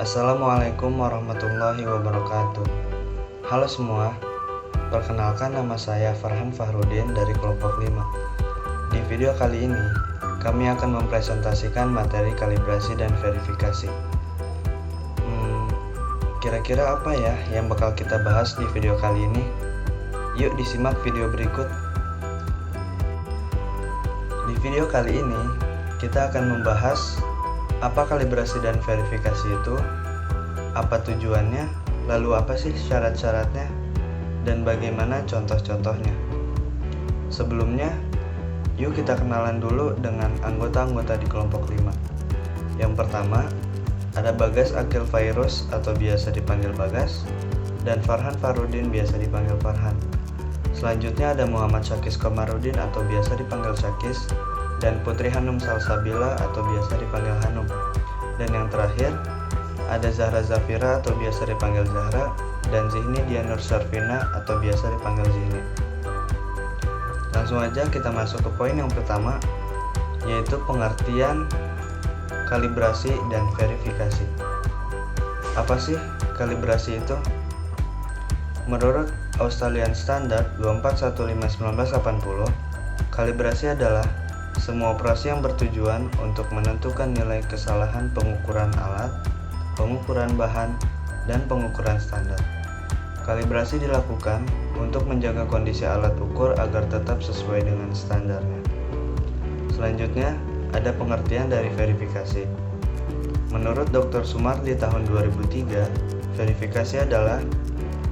Assalamualaikum warahmatullahi wabarakatuh. Halo semua, perkenalkan nama saya Farhan Fahrudin dari kelompok 5. Di video kali ini, kami akan mempresentasikan materi kalibrasi dan verifikasi. Kira-kira apa ya yang bakal kita bahas di video kali ini? Yuk disimak video berikut. Di video kali ini, kita akan membahas apa kalibrasi dan verifikasi itu, apa tujuannya, lalu apa sih syarat-syaratnya, dan bagaimana contoh-contohnya. Sebelumnya, yuk kita kenalan dulu dengan anggota-anggota di kelompok 5. Yang pertama, ada Bagas Akil Fairuz atau biasa dipanggil Bagas, dan Farhan Fahrudin biasa dipanggil Farhan. Selanjutnya ada Muhammad Syakis Komarudin atau biasa dipanggil Syakis, dan Putri Hanum Salsabila atau biasa dipanggil Hanum. Dan yang terakhir ada Zahra Zafira atau biasa dipanggil Zahra, dan Zihni Dianur Sarvina atau biasa dipanggil Zihni. Langsung aja kita masuk ke poin yang pertama, yaitu pengertian kalibrasi dan verifikasi. Apa sih kalibrasi itu? Menurut Australian Standard 2415/1980, kalibrasi adalah semua operasi yang bertujuan untuk menentukan nilai kesalahan pengukuran alat, pengukuran bahan, dan pengukuran standar. Kalibrasi dilakukan untuk menjaga kondisi alat ukur agar tetap sesuai dengan standarnya. Selanjutnya, ada pengertian dari verifikasi. Menurut Dr. Sumar di tahun 2003, verifikasi adalah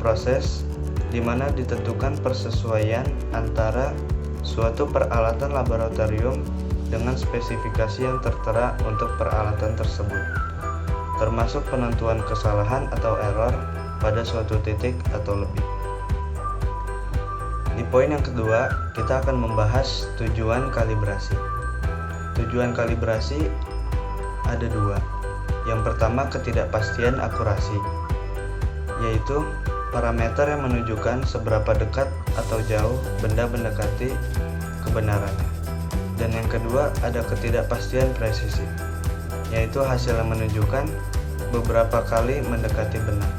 proses di mana ditentukan persesuaian antara suatu peralatan laboratorium dengan spesifikasi yang tertera untuk peralatan tersebut, termasuk penentuan kesalahan atau error pada suatu titik atau lebih. Di poin yang kedua, kita akan membahas tujuan kalibrasi. Tujuan kalibrasi ada dua. Yang pertama, ketidakpastian akurasi, yaitu parameter yang menunjukkan seberapa dekat atau jauh benda mendekati kebenarannya. Dan yang kedua, ada ketidakpastian presisi, yaitu hasil yang menunjukkan beberapa kali mendekati benar.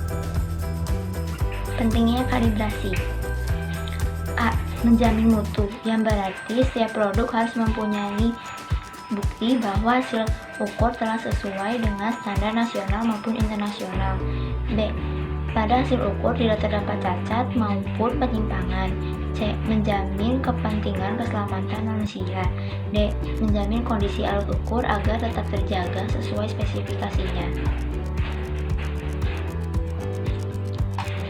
Pentingnya kalibrasi. A. Menjamin mutu, yang berarti setiap produk harus mempunyai bukti bahwa hasil ukur telah sesuai dengan standar nasional maupun internasional. B. Pada hasil ukur tidak terdapat cacat maupun penyimpangan. C. Menjamin kepentingan keselamatan manusia. D. Menjamin kondisi alat ukur agar tetap terjaga sesuai spesifikasinya.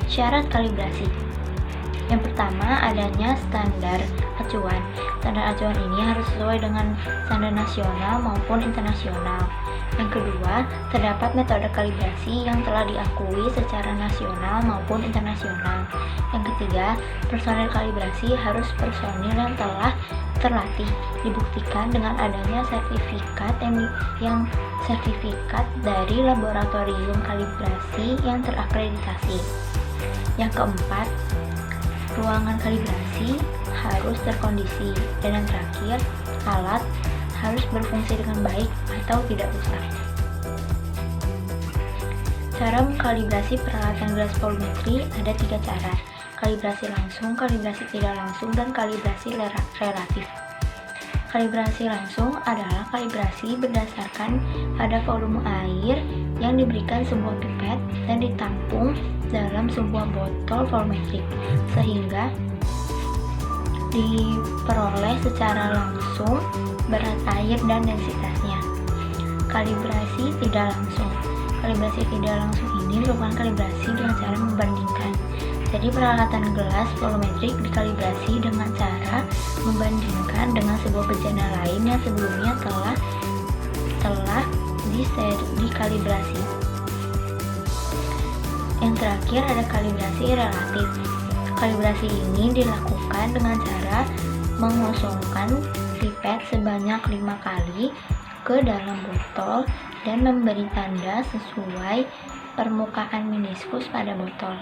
Syarat kalibrasi. Yang pertama, adanya standar acuan. Standar acuan ini harus sesuai dengan standar nasional maupun internasional. Yang kedua, terdapat metode kalibrasi yang telah diakui secara nasional maupun internasional. Yang ketiga, personil kalibrasi harus personil yang telah terlatih, dibuktikan dengan adanya sertifikat sertifikat dari laboratorium kalibrasi yang terakreditasi. Yang keempat, ruangan kalibrasi harus terkondisi. Dan yang terakhir, alat harus berfungsi dengan baik atau tidak rusak. Cara mengkalibrasi peralatan gelas volumetri ada 3 cara: kalibrasi langsung, kalibrasi tidak langsung, dan kalibrasi relatif. Kalibrasi langsung adalah kalibrasi berdasarkan pada volume air yang diberikan sebuah pipet dan ditampung dalam sebuah botol volumetrik sehingga diperoleh secara langsung berat air dan densitasnya. Kalibrasi tidak langsung. Kalibrasi tidak langsung ini merupakan kalibrasi dengan cara membandingkan. Jadi peralatan gelas volumetrik dikalibrasi dengan cara membandingkan dengan sebuah bejana lain yang sebelumnya telah dikalibrasi. Yang terakhir ada kalibrasi relatif. Kalibrasi ini dilakukan dengan cara mengosongkan pipet sebanyak 5 kali ke dalam botol dan memberi tanda sesuai permukaan meniskus pada botol.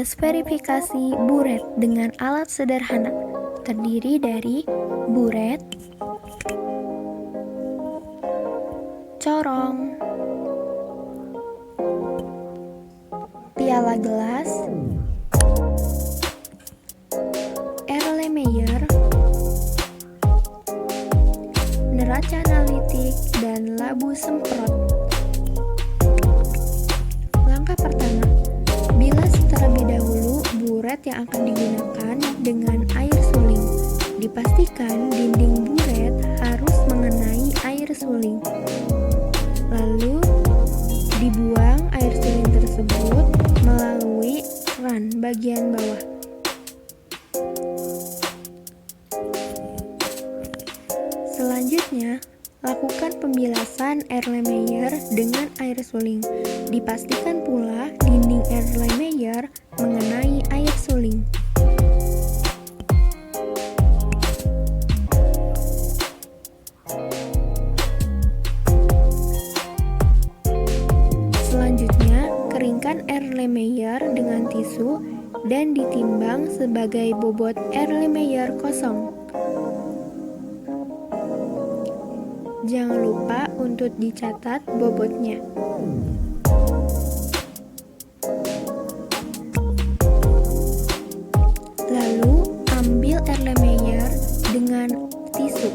proses verifikasi buret dengan alat sederhana, terdiri dari buret, corong, piala gelas, Erlenmeyer, neraca analitik, dan labu semprot. Langkah pertama, bilas terlebih dahulu buret yang akan digunakan dengan air suling. Dipastikan dinding buret harus mengenai air suling. Lalu, dibuang air suling tersebut melalui keran bagian bawah. Selanjutnya, lakukan pembilasan Erlenmeyer dengan air suling. Dipastikan pula dinding Erlenmeyer mengenai air suling. Selanjutnya, keringkan Erlenmeyer dengan tisu dan ditimbang sebagai bobot Erlenmeyer kosong. Jangan lupa untuk dicatat bobotnya. Lalu, ambil Erlenmeyer dengan tisu.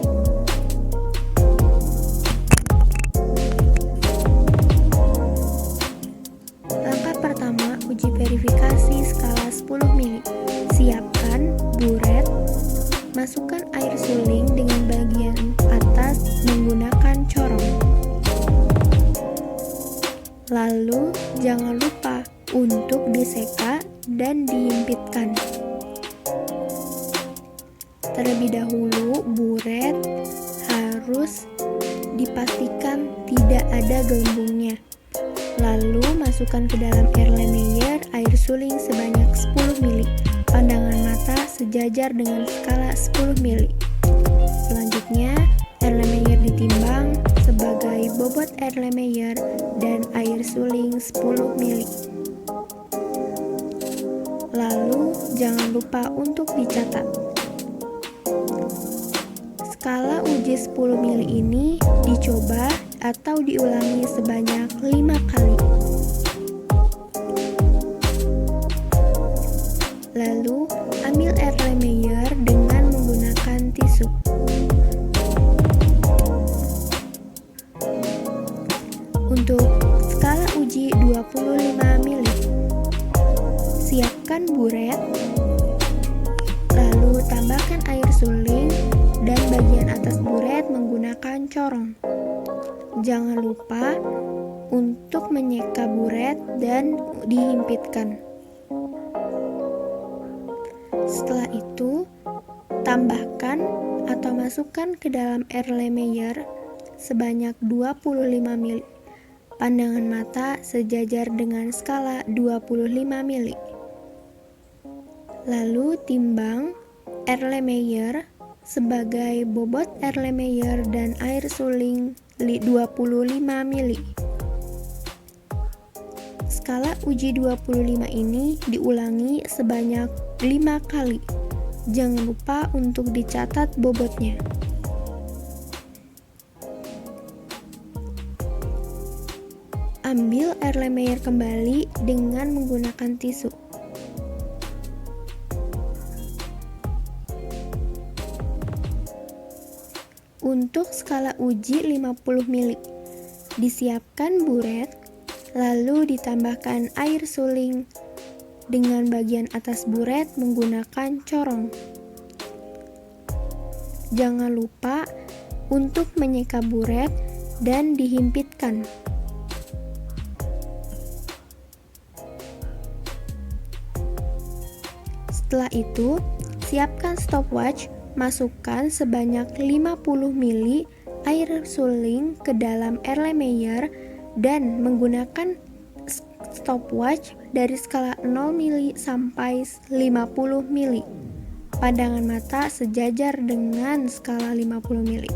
Langkah pertama, uji verifikasi skala 10 mili. Siapkan buret. Masukkan air suling dengan bagian atas menggunakan corong. Lalu, jangan lupa untuk diseka dan dihimpitkan. Terlebih dahulu, buret harus dipastikan tidak ada gelembungnya. Lalu, masukkan ke dalam Erlenmeyer air suling sebanyak 10 mili. Pandangan mata sejajar dengan skala 10 mili. Selanjutnya, Erlenmeyer ditimbang sebagai bobot Erlenmeyer dan air suling 10 mili. Lalu, jangan lupa untuk dicatat. Skala uji 10 mili ini dicoba atau diulangi sebanyak 5 kali. Lalu, ambil Erlenmeyer dengan menggunakan tisu. Untuk skala uji 25 mili, siapkan buret, lalu tambahkan air suling dan bagian atas buret menggunakan corong. Jangan lupa untuk menyeka buret dan dihimpitkan. Setelah itu, tambahkan atau masukkan ke dalam Erlenmeyer sebanyak 25 mili. Pandangan mata sejajar dengan skala 25 mili. Lalu timbang Erlenmeyer sebagai bobot Erlenmeyer dan air suling 25 mili. Skala uji 25 ini diulangi sebanyak 5 kali. Jangan lupa untuk dicatat bobotnya. Ambil Erlenmeyer kembali dengan menggunakan tisu. Untuk skala uji 50 mili, disiapkan buret, lalu ditambahkan air suling dengan bagian atas buret menggunakan corong. Jangan lupa untuk menyeka buret dan dihimpitkan. Setelah itu, siapkan stopwatch. Masukkan sebanyak 50 mili air suling ke dalam Erlenmeyer dan menggunakan stopwatch dari skala 0 mili sampai 50 mili. Pandangan mata sejajar dengan skala 50 mili.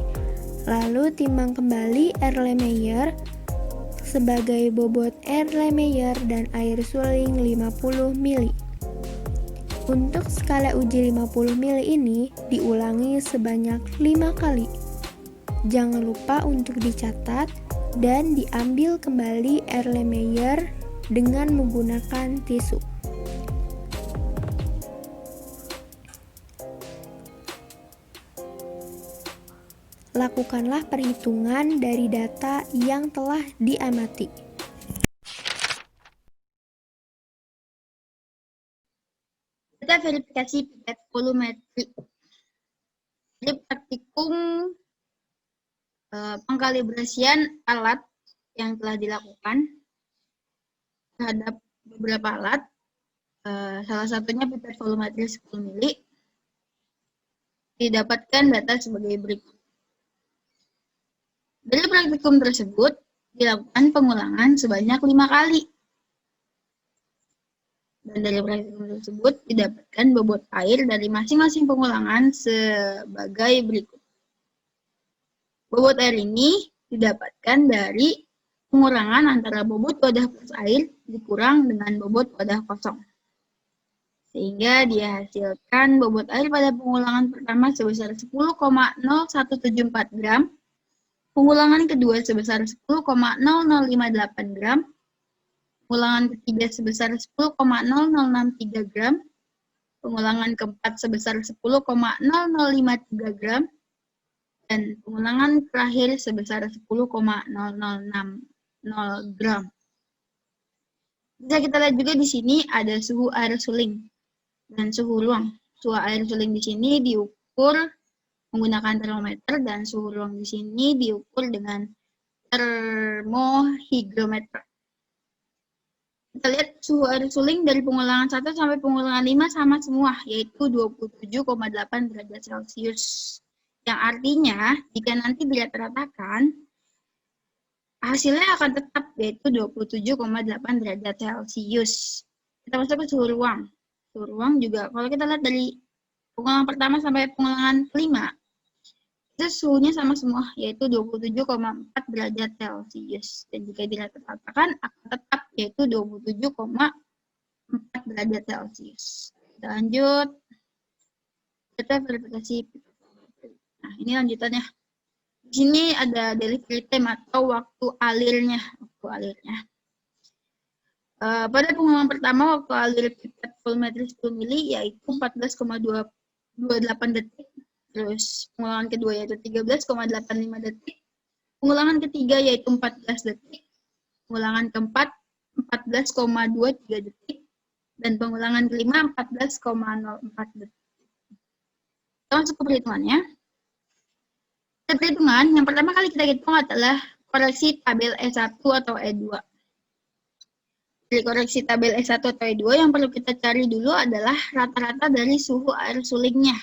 Lalu timbang kembali Erlenmeyer sebagai bobot Erlenmeyer dan air suling 50 mili. Untuk skala uji 50 mili ini diulangi sebanyak 5 kali. Jangan lupa untuk dicatat dan diambil kembali Erlenmeyer dengan menggunakan tisu. Lakukanlah perhitungan dari data yang telah diamati. Kita verifikasi pipet volumetri. Jadi praktikum pengkalibrasian alat yang telah dilakukan terhadap beberapa alat, salah satunya pipet volumetri 10 mili, didapatkan data sebagai berikut. Dari praktikum tersebut dilakukan pengulangan sebanyak 5 kali. Dan dari praktikum tersebut didapatkan bobot air dari masing-masing pengulangan sebagai berikut. Bobot air ini didapatkan dari pengurangan antara bobot wadah plus air dikurang dengan bobot wadah kosong. Sehingga dihasilkan bobot air pada pengulangan pertama sebesar 10,0174 gram, pengulangan kedua sebesar 10,0058 gram, pengulangan ketiga sebesar 10,0063 gram, pengulangan keempat sebesar 10,0053 gram, dan pengulangan terakhir sebesar 10,0060 gram. Bisa kita lihat juga di sini ada suhu air suling dan suhu ruang. Suhu air suling di sini diukur menggunakan termometer dan suhu ruang di sini diukur dengan termohigrometer. Kita lihat suhu air suling dari pengulangan 1 sampai pengulangan 5 sama semua, yaitu 27,8 derajat Celcius. Yang artinya, jika nanti dirata-ratakan, hasilnya akan tetap, yaitu 27,8 derajat Celcius. Kita masuk ke suhu ruang. Suhu ruang juga, kalau kita lihat dari pengulangan pertama sampai pengulangan kelima, itu suhunya sama semua, yaitu 27,4 derajat Celcius. Dan jika dirata-ratakan akan tetap, yaitu 27,4 derajat Celcius. Kita lanjut. Kita verifikasi. Nah, ini lanjutannya. Di sini ada delivery time atau waktu alirnya. Pada pengulangan pertama, waktu alir pipet volumetri 10 mili yaitu 14,28 detik. Terus pengulangan kedua yaitu 13,85 detik. Pengulangan ketiga yaitu 14 detik. Pengulangan keempat 14,23 detik. Dan pengulangan kelima 14,04 detik. Kita masuk ke perhitungannya. Perhitungan yang pertama kali kita hitung adalah koreksi tabel E1 atau E2. Dari koreksi tabel E1 atau E2 yang perlu kita cari dulu adalah rata-rata dari suhu air sulingnya.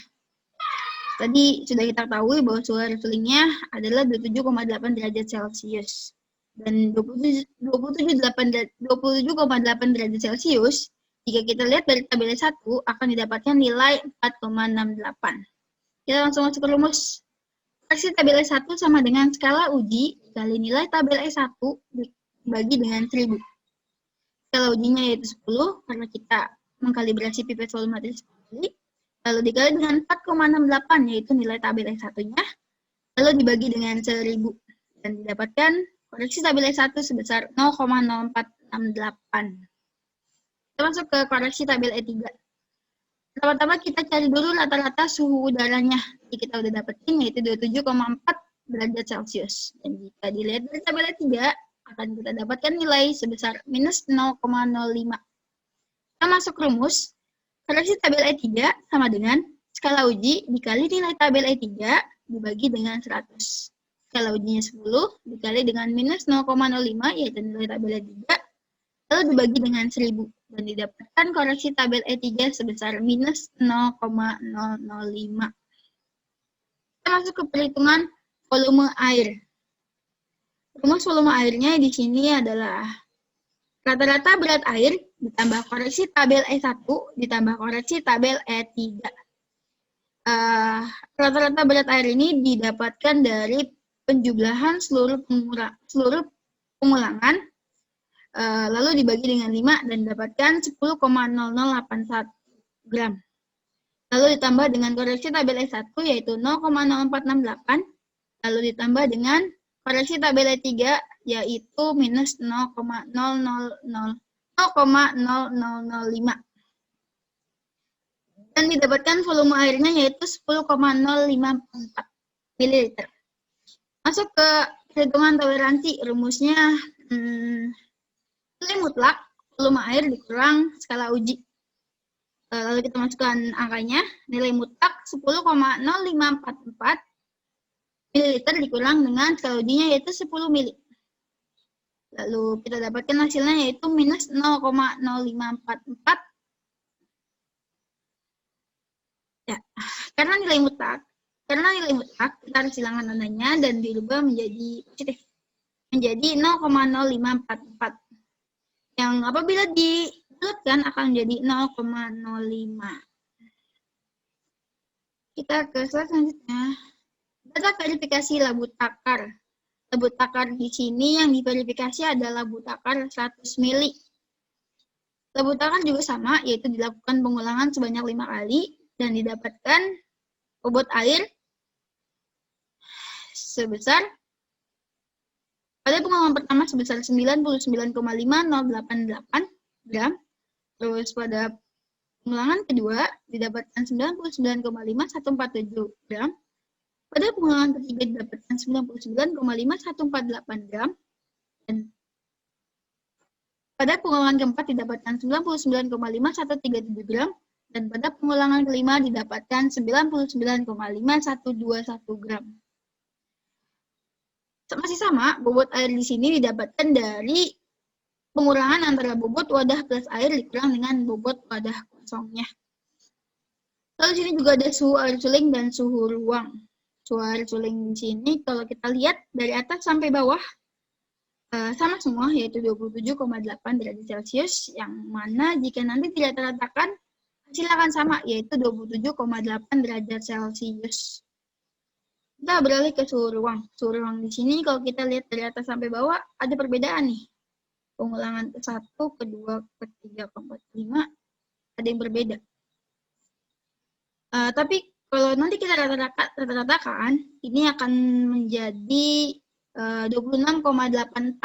Tadi sudah kita ketahui bahwa suhu air sulingnya adalah 27,8 derajat Celcius. Dan 27,8 derajat Celcius, jika kita lihat dari tabel E1 akan didapatkan nilai 4,68. Kita langsung masuk ke rumus. Koreksi tabel E1 sama dengan skala uji dikali nilai tabel E1 dibagi dengan 1000. Skala ujinya yaitu 10 karena kita mengkalibrasi pipet volumetri 10, lalu dikali dengan 4,68 yaitu nilai tabel E1-nya, lalu dibagi dengan 1000 dan didapatkan koreksi tabel E1 sebesar 0,0468. Kita masuk ke koreksi tabel E3. Pertama-tama kita cari dulu rata-rata suhu udaranya. Jadi kita udah dapetin yaitu 27,4 derajat Celcius. Dan jika dilihat dari tabel E3, akan kita dapatkan nilai sebesar minus 0,05. Kita masuk rumus. Koreksi tabel E3 sama dengan skala uji dikali nilai tabel E3 dibagi dengan 100. Skala ujinya 10 dikali dengan minus 0,05 yaitu nilai tabel E3. Lalu dibagi dengan 1000. Dan didapatkan koreksi tabel E3 sebesar minus 0,005. Kita masuk ke perhitungan volume air. Rumus volume airnya di sini adalah rata-rata berat air ditambah koreksi tabel E1 ditambah koreksi tabel E3. Rata-rata berat air ini didapatkan dari penjumlahan seluruh pengulangan lalu dibagi dengan 5 dan dapatkan 10,0081 gram. Lalu ditambah dengan koreksi tabel E1 yaitu 0,0468, lalu ditambah dengan koreksi tabel E3 yaitu minus 0,005. Dan didapatkan volume airnya yaitu 10,054 ml. Masuk ke perhitungan toleransi, rumusnya nilai mutlak volume air dikurang skala uji. Lalu kita masukkan angkanya, nilai mutlak 10,0544 ml dikurang dengan skala ujinya yaitu 10 ml. Lalu kita dapatkan hasilnya yaitu minus 0,0544. Ya, karena nilai mutlak kita harus hilangkan tandanya dan dirubah menjadi positif, menjadi 0,0544 yang apabila dibulatkan akan menjadi 0,05. Kita ke slide selanjutnya. Data verifikasi labu takar. Labu takar di sini yang diverifikasi adalah labu takar 100 ml. Labu takar juga sama, yaitu dilakukan pengulangan sebanyak 5 kali dan didapatkan bobot air sebesar pada pengulangan pertama sebesar 99,5088 gram. Terus pada pengulangan kedua didapatkan 99,5147 gram. Pada pengulangan ketiga didapatkan 99,5148 gram. Dan pada pengulangan keempat didapatkan 99,5137 gram. Dan pada pengulangan kelima didapatkan 99,5121 gram. Masih sama, bobot air di sini didapatkan dari pengurangan antara bobot wadah plus air dikurang dengan bobot wadah kosongnya. Lalu di sini juga ada suhu air suling dan suhu ruang. Suhu air suling di sini kalau kita lihat dari atas sampai bawah sama semua, yaitu 27,8 derajat Celcius, yang mana jika nanti tidak terletakkan hasil akan sama, yaitu 27,8 derajat Celcius. Kita beralih ke suhu ruang. Suhu ruang di sini kalau kita lihat dari atas sampai bawah ada perbedaan nih. Pengulangan ke-1, ke-2, ke-3, ke-4, ke-5 ada yang berbeda. Tapi kalau nanti kita rata-ratakan, ini akan menjadi 26,84.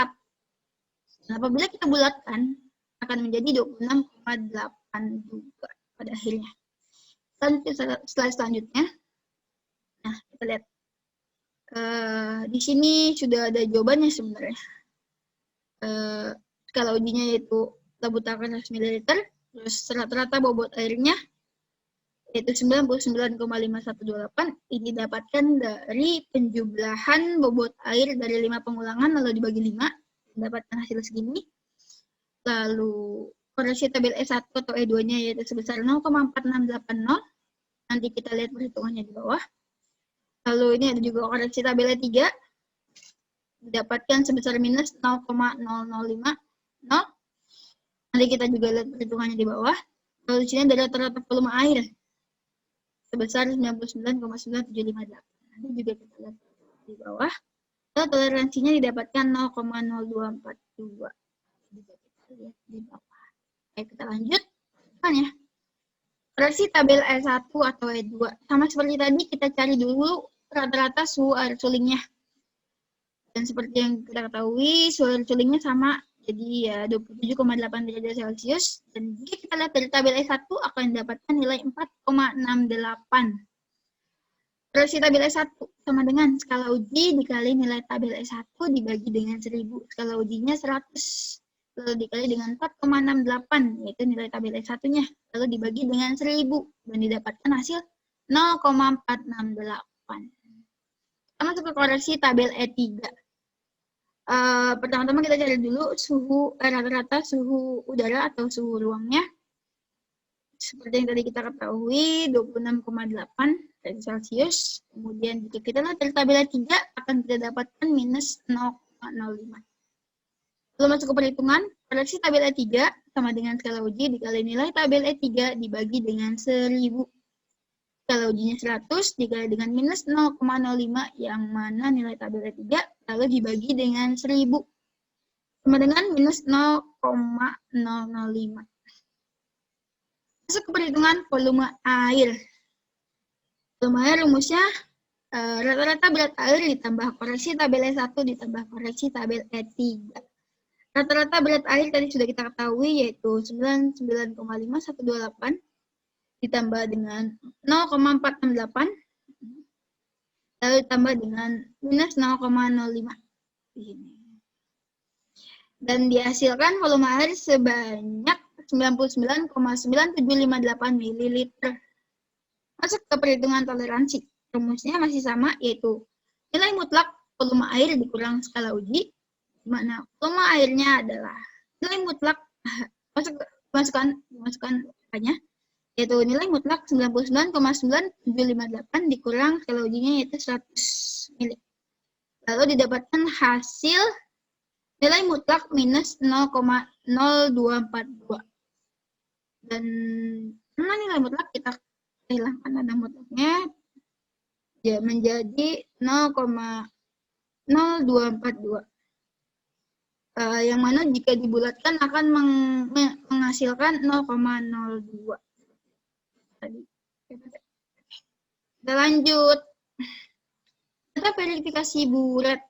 Dan apabila kita bulatkan, akan menjadi 26,8 juga pada akhirnya. Slide selanjutnya. Nah, kita lihat. Di sini sudah ada jawabannya sebenarnya. Skala ujinya yaitu labu takar 100 ml, terus rata-rata bobot airnya yaitu 99,5128. Ini didapatkan dari penjumlahan bobot air dari 5 pengulangan lalu dibagi 5, mendapatkan hasil segini. Lalu koreksi tabel E1 atau E2-nya yaitu sebesar 0,4680. Nanti kita lihat perhitungannya di bawah. Lalu ini ada juga koreksi tabel E3, didapatkan sebesar minus 0,0050. Nanti kita juga lihat perhitungannya di bawah. Lalu di sini ada rata-rata volume air sebesar 99,9758. Nanti juga kita lihat di bawah. Lalu toleransinya didapatkan 0,0242. Juga kita lihat di bawah. Oke, kita lanjut. Tanya. Koreksi tabel E1 atau E2. Sama seperti tadi, kita cari dulu rata-rata suhu air sulingnya. Dan seperti yang kita ketahui, suhu air sulingnya sama. Jadi ya 27,8 derajat Celcius. Dan jika kita lihat dari tabel E1 akan mendapatkan nilai 4,68. Koreksi tabel E1 sama dengan skala uji dikali nilai tabel E1 dibagi dengan 1000. Skala ujinya 100. Lalu dikali dengan 4,68, yaitu nilai tabel E1-nya. Lalu dibagi dengan 1000, dan didapatkan hasil 0,468. Kita masuk ke koreksi tabel E3. Pertama-tama kita cari dulu suhu rata-rata suhu udara atau suhu ruangnya. Seperti yang tadi kita ketahui, 26,8 derajat Celcius. Kemudian jika kita lihat dari tabel E3, akan kita dapatkan minus 0,05. Lalu masuk ke perhitungan, koreksi tabel E3 sama dengan skala uji dikali nilai tabel E3 dibagi dengan 1000. Skala ujinya 100 dikali dengan minus 0,05 yang mana nilai tabel E3 lalu dibagi dengan 1000. Sama dengan minus 0,005. Masuk ke perhitungan volume air. Volume air rumusnya rata-rata berat air ditambah koreksi tabel E1 ditambah koreksi tabel E3. Rata-rata berat air tadi sudah kita ketahui yaitu 99,5128 ditambah dengan 0,468 lalu ditambah dengan minus 0,05 di sini. Dan dihasilkan volume air sebanyak 99,9758 ml. Masuk ke perhitungan toleransi. Rumusnya masih sama, yaitu nilai mutlak volume air dikurang skala uji, di mana volume airnya adalah nilai mutlak, masukkan hanya, yaitu nilai mutlak 99,9758 dikurang skala ujinya yaitu 100 mili. Lalu didapatkan hasil nilai mutlak minus 0,0242. Dan karena nilai mutlak kita hilangkan tanda mutlaknya, ya menjadi 0,0242. Yang mana jika dibulatkan akan menghasilkan 0,02. Kita lanjut. Kita verifikasi bulat.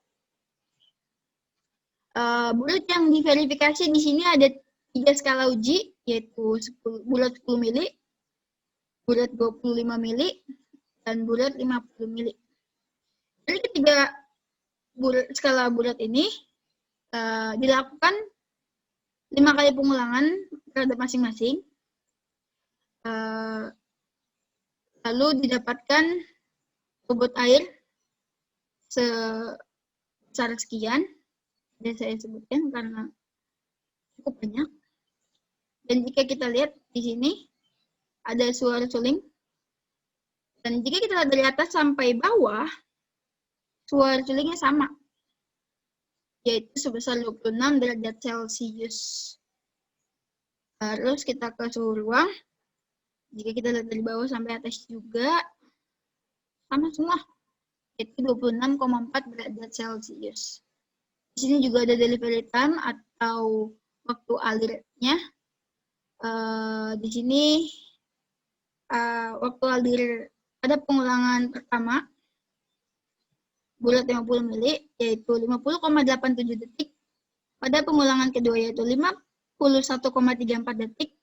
Bulat yang diverifikasi di sini ada 3 skala uji, yaitu bulat 10 mili, bulat 25 mili, dan bulat 50 mili. Dari ketiga skala bulat ini dilakukan 5 kali pengulangan terhadap masing-masing. Lalu didapatkan bobot air sebesar sekian. Dan saya sebutkan karena cukup banyak. Dan jika kita lihat di sini ada suara suling. Dan jika kita lihat dari atas sampai bawah, suara sulingnya sama, yaitu sebesar 26 derajat Celcius. Terus kita ke suhu ruang. Jika kita lihat dari bawah sampai atas juga sama semua, yaitu 26,4 derajat Celcius. Di sini juga ada delivery time atau waktu alirnya. Di sini waktu alir pada pengulangan pertama bulat 50 mili yaitu 50,87 detik. Pada pengulangan kedua yaitu 51,34 detik.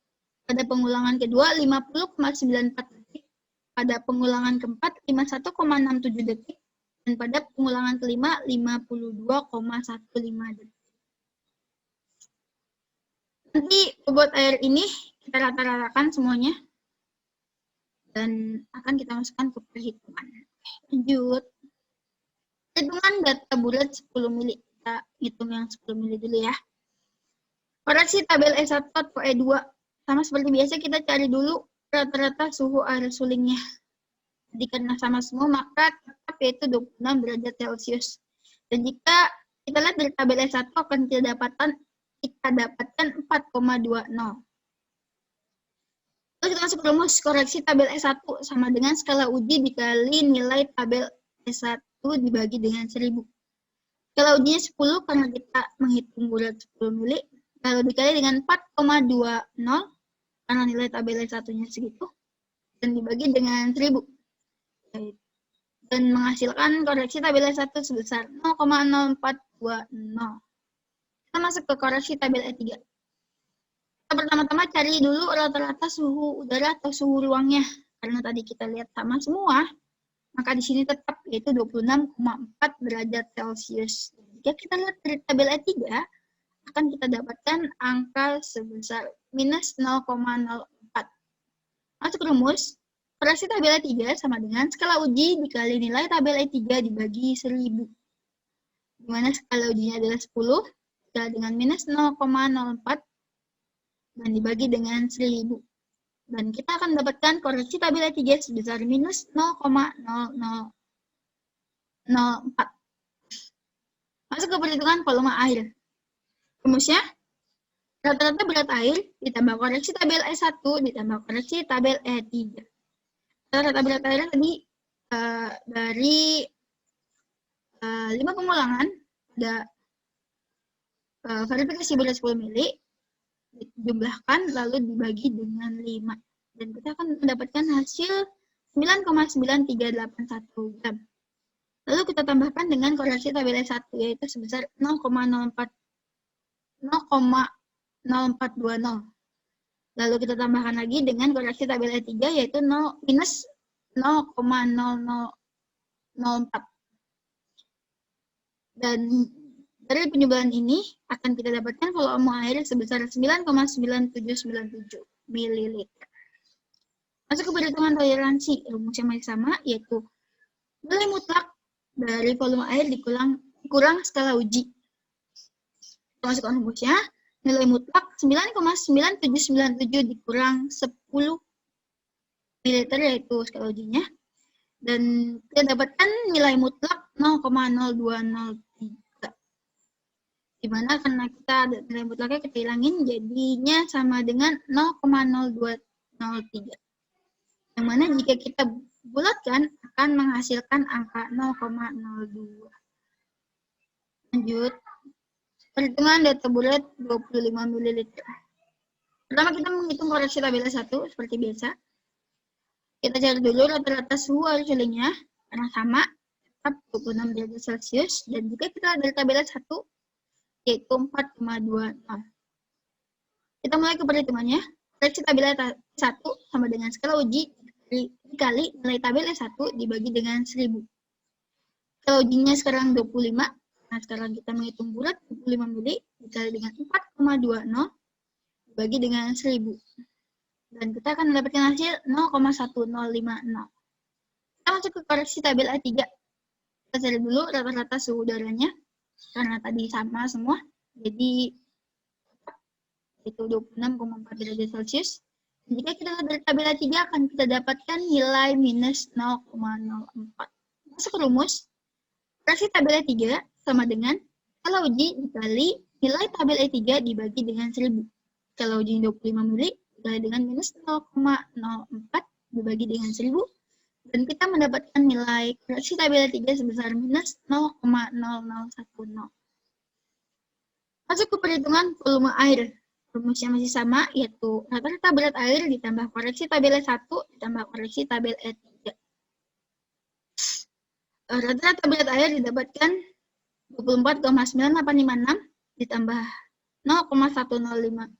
Pada pengulangan kedua 50,94 detik. Pada pengulangan keempat 51,67 detik. Dan pada pengulangan kelima 52,15 detik. Nanti bobot air ini kita rata-ratakan semuanya. Dan akan kita masukkan ke perhitungan. Lanjut. Perhitungan data bulat 10 mili. Kita hitung yang 10 mili dulu ya. Koreksi tabel E1 atau E2. Sama seperti biasa kita cari dulu rata-rata suhu air sulingnya. Jadi karena sama semua maka tetap yaitu 26 derajat Celcius. Dan jika kita lihat dari tabel E1 akan kita dapatkan 4,20. Lalu kita masuk rumus koreksi tabel E1 sama dengan skala uji dikali nilai tabel E1 dibagi dengan 1000. Skala ujinya 10 karena kita menghitung bulat 10 mili. Lalu dikali dengan 4,20 karena nilai tabel E1-nya segitu. Dan dibagi dengan 1000. Dan menghasilkan koreksi tabel E1 sebesar 0,0420. Kita masuk ke koreksi tabel E3. Kita pertama-tama cari dulu rata-rata suhu udara atau suhu ruangnya. Karena tadi kita lihat sama semua, maka di sini tetap yaitu 26,4 derajat Celcius. Jika kita lihat dari tabel E3, akan kita dapatkan angka sebesar minus 0,04. Masuk rumus. Koreksi tabel E3 sama dengan skala uji dikali nilai tabel E3 dibagi 1000. Di mana skala ujinya adalah 10, dikali dengan minus 0,04, dan dibagi dengan 1000. Dan kita akan mendapatkan koreksi tabel E3 sebesar minus 0,0004. Masuk ke perhitungan volume air. Rumusnya, rata-rata berat air ditambah koreksi tabel E1 ditambah koreksi tabel E3. Rata berat airnya tadi dari 5 pengulangan ada verifikasi bulat 10 mili dijumlahkan lalu dibagi dengan 5. dan kita akan mendapatkan hasil 9,9381 gram. Lalu kita tambahkan dengan koreksi tabel E1 yaitu sebesar 0,040. Lalu kita tambahkan lagi dengan koreksi tabel E3 yaitu minus 0,0004. Dan dari penjualan ini akan kita dapatkan volume air sebesar 9,9797 ml. Masuk ke perhitungan toleransi, rumus yang masih sama yaitu nilai mutlak dari volume air dikurang skala uji. Kita masukkan rumusnya, nilai mutlak 9,9797 dikurang 10 ml yaitu skala ujinya. Dan kita dapatkan nilai mutlak 0,0203. Dimana karena kita nilai mutlaknya kita hilangin jadinya sama dengan 0,0203. Yang mana jika kita bulatkan akan menghasilkan angka 0,02. Lanjut. Perhitungan data bulat 25 ml. Pertama kita menghitung koreksi tabel 1 seperti biasa. Kita cari dulu rata-rata suhu air sulingnya karena sama tetap 26 derajat Celcius dan jika kita dari tabel 1 yaitu 4,20. Kita mulai ke perhitungannya. Koreksi tabel 1 sama dengan skala uji dikali nilai tabel 1 dibagi dengan 1000. Skala ujinya sekarang 25. Nah, sekarang kita menghitung bulat 25 mili dikali dengan 4,20 dibagi dengan 1000. Dan kita akan mendapatkan hasil 0,1050. Kita masuk ke koreksi tabel A3. Kita cari dulu rata-rata suhu udaranya. Karena tadi sama semua. Jadi, itu 26,4 derajat Celcius. Jika kita lihat dari tabel A3 akan kita dapatkan nilai minus 0,04. Masuk ke rumus. Koreksi tabel A3 sama dengan skala uji dikali nilai tabel A3 dibagi dengan 1000. Skala uji 25 mili dikali dengan minus 0,04 dibagi dengan 1000. Dan kita mendapatkan nilai koreksi tabel A3 sebesar minus 0,0010. Masuk ke perhitungan volume air. Rumusnya masih sama, yaitu rata-rata berat air ditambah koreksi tabel E1 ditambah koreksi tabel E3. Rata-rata berat air didapatkan 24,9856 ditambah 0,1050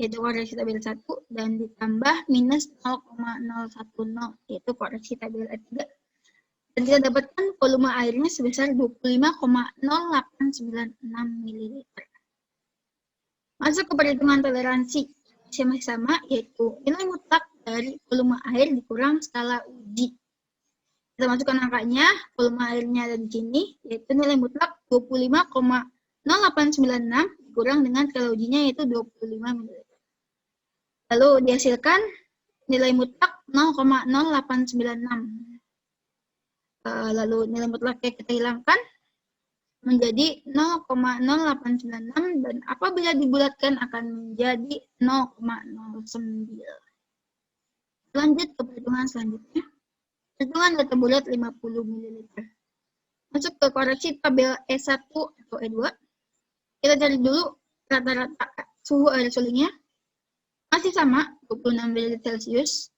yaitu koreksi tabel 1 dan ditambah minus 0,010 yaitu koreksi tabel E3. Dan kita dapatkan volume airnya sebesar 25,0896 ml. Masuk ke perhitungan toleransi. Masih sama, yaitu nilai mutlak dari volume air dikurang skala uji. Kita masukkan angkanya, volume airnya ada di sini, yaitu nilai mutlak 25,0896 dikurang dengan skala ujinya yaitu 25 ml. Lalu dihasilkan nilai mutlak 0,0896. Lalu nilai mutlaknya kita hilangkan menjadi 0,0896 dan apabila dibulatkan akan menjadi 0,09. Lanjut ke perhitungan selanjutnya. Perhitungan data bulat 50 ml. Masuk ke koreksi tabel E1 atau E2. Kita cari dulu rata-rata suhu air sulingnya. Masih sama, 26 derajat Celcius.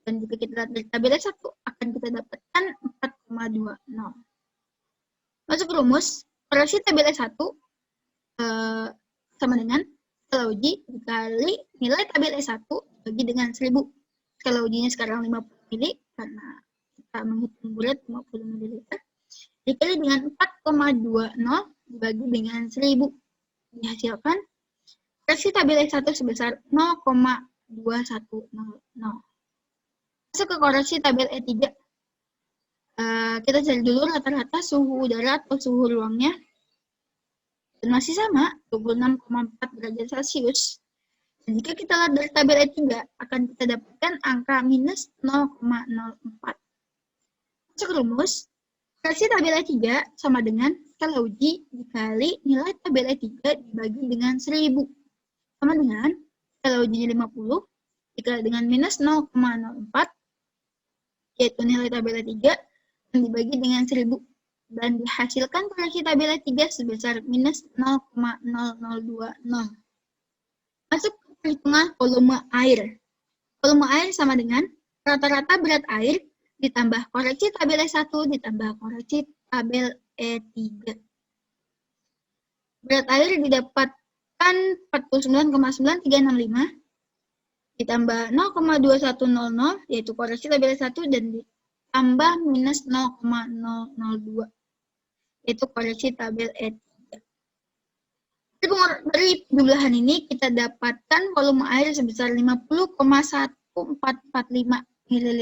Dan jika kita lihat dari tabel E1 akan kita dapatkan 4,20. Masuk ke rumus, koreksi tabel E1 sama dengan skala uji dikali nilai tabel E1 dibagi dengan 1000. Skala ujinya sekarang 50 mili karena kita menghitung bulat 50 ml. Dikali dengan 4,20 dibagi dengan 1000. Dihasilkan koreksi tabel E1 sebesar 0,2100. Masuk ke koreksi tabel E3. Kita cari dulu rata-rata suhu udara atau suhu ruangnya. Dan masih sama, 26,4 derajat Celcius. Dan jika kita lihat dari tabel E3, akan kita dapatkan angka minus 0,04. Masuk ke rumus, koreksi tabel E3 sama dengan skala uji dikali nilai tabel E3 dibagi dengan 1000. Sama dengan skala ujinya 50 dikali dengan minus 0,04, yaitu nilai tabel E3, dibagi dengan 1000 dan dihasilkan koreksi tabel E3 sebesar minus 0,0020. Masuk ke perhitungan volume air. volume air sama dengan rata-rata berat air ditambah koreksi tabel E1 ditambah koreksi tabel E3. Berat air didapatkan 49,9365 ditambah 0,2100 yaitu koreksi tabel E1 dan ditambah minus 0,002 yaitu koreksi tabel E3. Dari penjumlahan ini kita dapatkan volume air sebesar 50,1445 ml.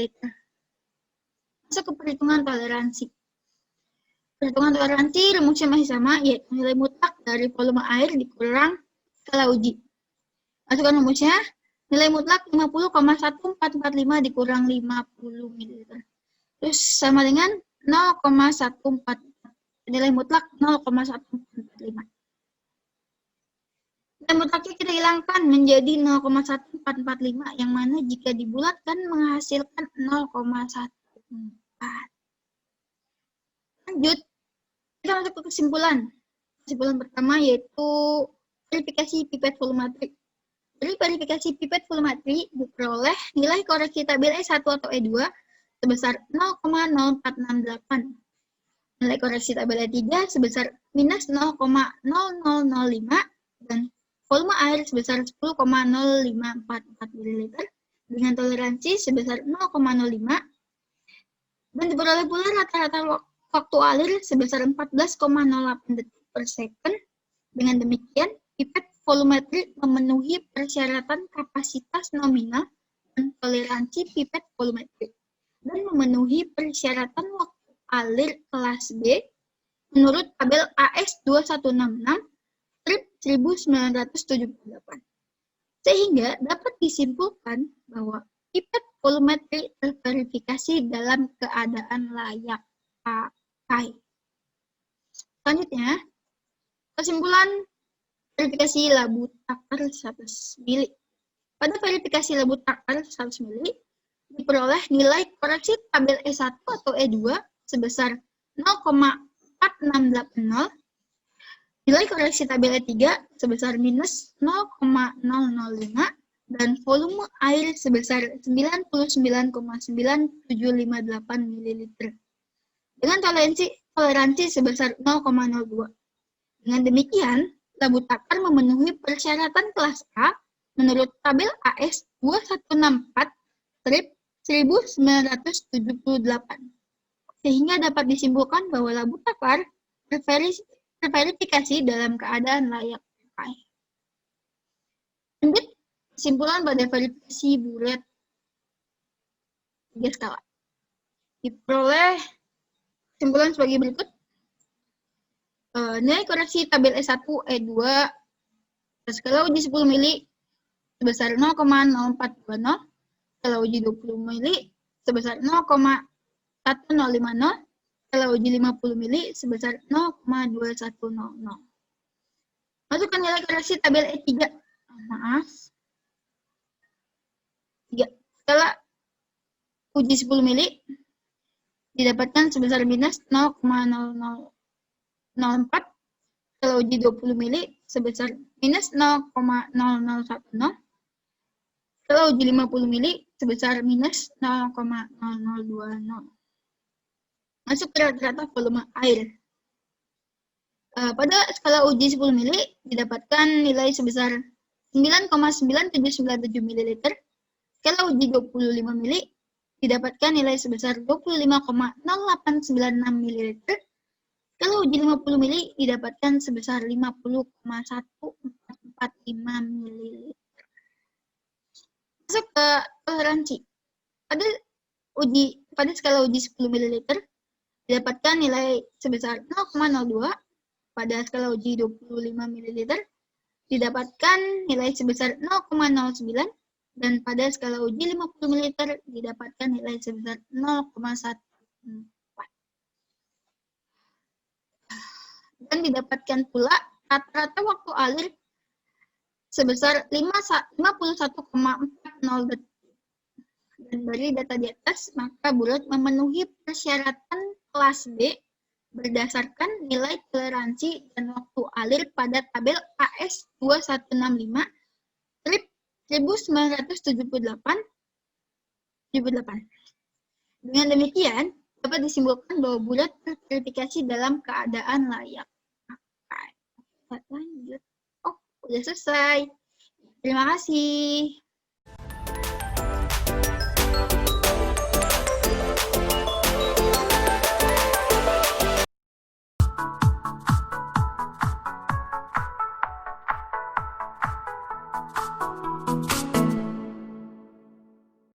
Masuk ke perhitungan toleransi. Perhitungan toleransi rumusnya masih sama, yaitu nilai mutlak dari volume air dikurang skala uji. Masukkan rumusnya, nilai mutlak 50,1445 dikurang 50 ml. Terus sama dengan 0,144. Nilai mutlak 0,1445. Nilai mutlaknya kita hilangkan menjadi 0,1445 yang mana jika dibulatkan menghasilkan 0,14. Lanjut, kita masuk ke kesimpulan. Kesimpulan pertama yaitu verifikasi pipet volumetri. Dari verifikasi pipet volumetri diperoleh nilai koreksi tabel E1 atau E2 sebesar 0,0468. Nilai koreksi tabel E3 sebesar minus 0,0005 dan volume air sebesar 10,0544 ml dengan toleransi sebesar 0,05 dan diperoleh pula rata-rata waktu alir sebesar 14,08 detik per second. Dengan demikian, pipet volumetri memenuhi persyaratan kapasitas nominal dan toleransi pipet volumetri dan memenuhi persyaratan waktu alir kelas B menurut tabel AS 2166 strip 1978. Sehingga dapat disimpulkan bahwa pipet volumetri terverifikasi dalam keadaan layak pakai. Selanjutnya, kesimpulan verifikasi labu takar 100 mili. Pada verifikasi labu takar 100 mili, diperoleh nilai koreksi tabel E1 atau E2 sebesar 0,4680, nilai koreksi tabel E3 sebesar minus 0,005, dan volume air sebesar 99,9758 ml. Dengan toleransi sebesar 0,02. Dengan demikian, labu takar memenuhi persyaratan kelas A menurut tabel AS 2164 strip 1978. Sehingga dapat disimpulkan bahwa labu takar terverifikasi dalam keadaan layak pakai. Lanjut, kesimpulan pada verifikasi buret 3 skala. Diperoleh kesimpulan sebagai berikut. Nilai koreksi tabel E1, E2 skala uji 10 mili sebesar 0,0420, skala uji 20 mili sebesar 0,1050, skala uji 50 mili sebesar 0,2100. Masukkan nilai koreksi tabel E3. Maaf. 3. Skala uji 10 mili didapatkan sebesar minus 0,0004, skala uji 20 mili sebesar minus 0,0010, skala uji 50 mili sebesar minus 0,0020. Masuk ke rata-rata volume air. Pada skala uji 10 mili didapatkan nilai sebesar 9,9797 ml. Skala uji 25 mili didapatkan nilai sebesar 25,0896 ml. Skala uji 50 mili didapatkan sebesar 50,1445 ml. Masuk ke toleransi. Pada skala uji 10 ml didapatkan nilai sebesar 0,02. Pada skala uji 25 ml didapatkan nilai sebesar 0,09. Dan pada skala uji 50 ml didapatkan nilai sebesar 0,14. Dan didapatkan pula rata-rata waktu alir sebesar 51,40 detik. Dan dari data di atas, maka bulat memenuhi persyaratan kelas B berdasarkan nilai toleransi dan waktu alir pada tabel AS 2165 strip 1978 78. Dengan demikian, dapat disimpulkan bahwa bulat terverifikasi dalam keadaan layak. Oke, lanjut. Oh, udah selesai. Terima kasih.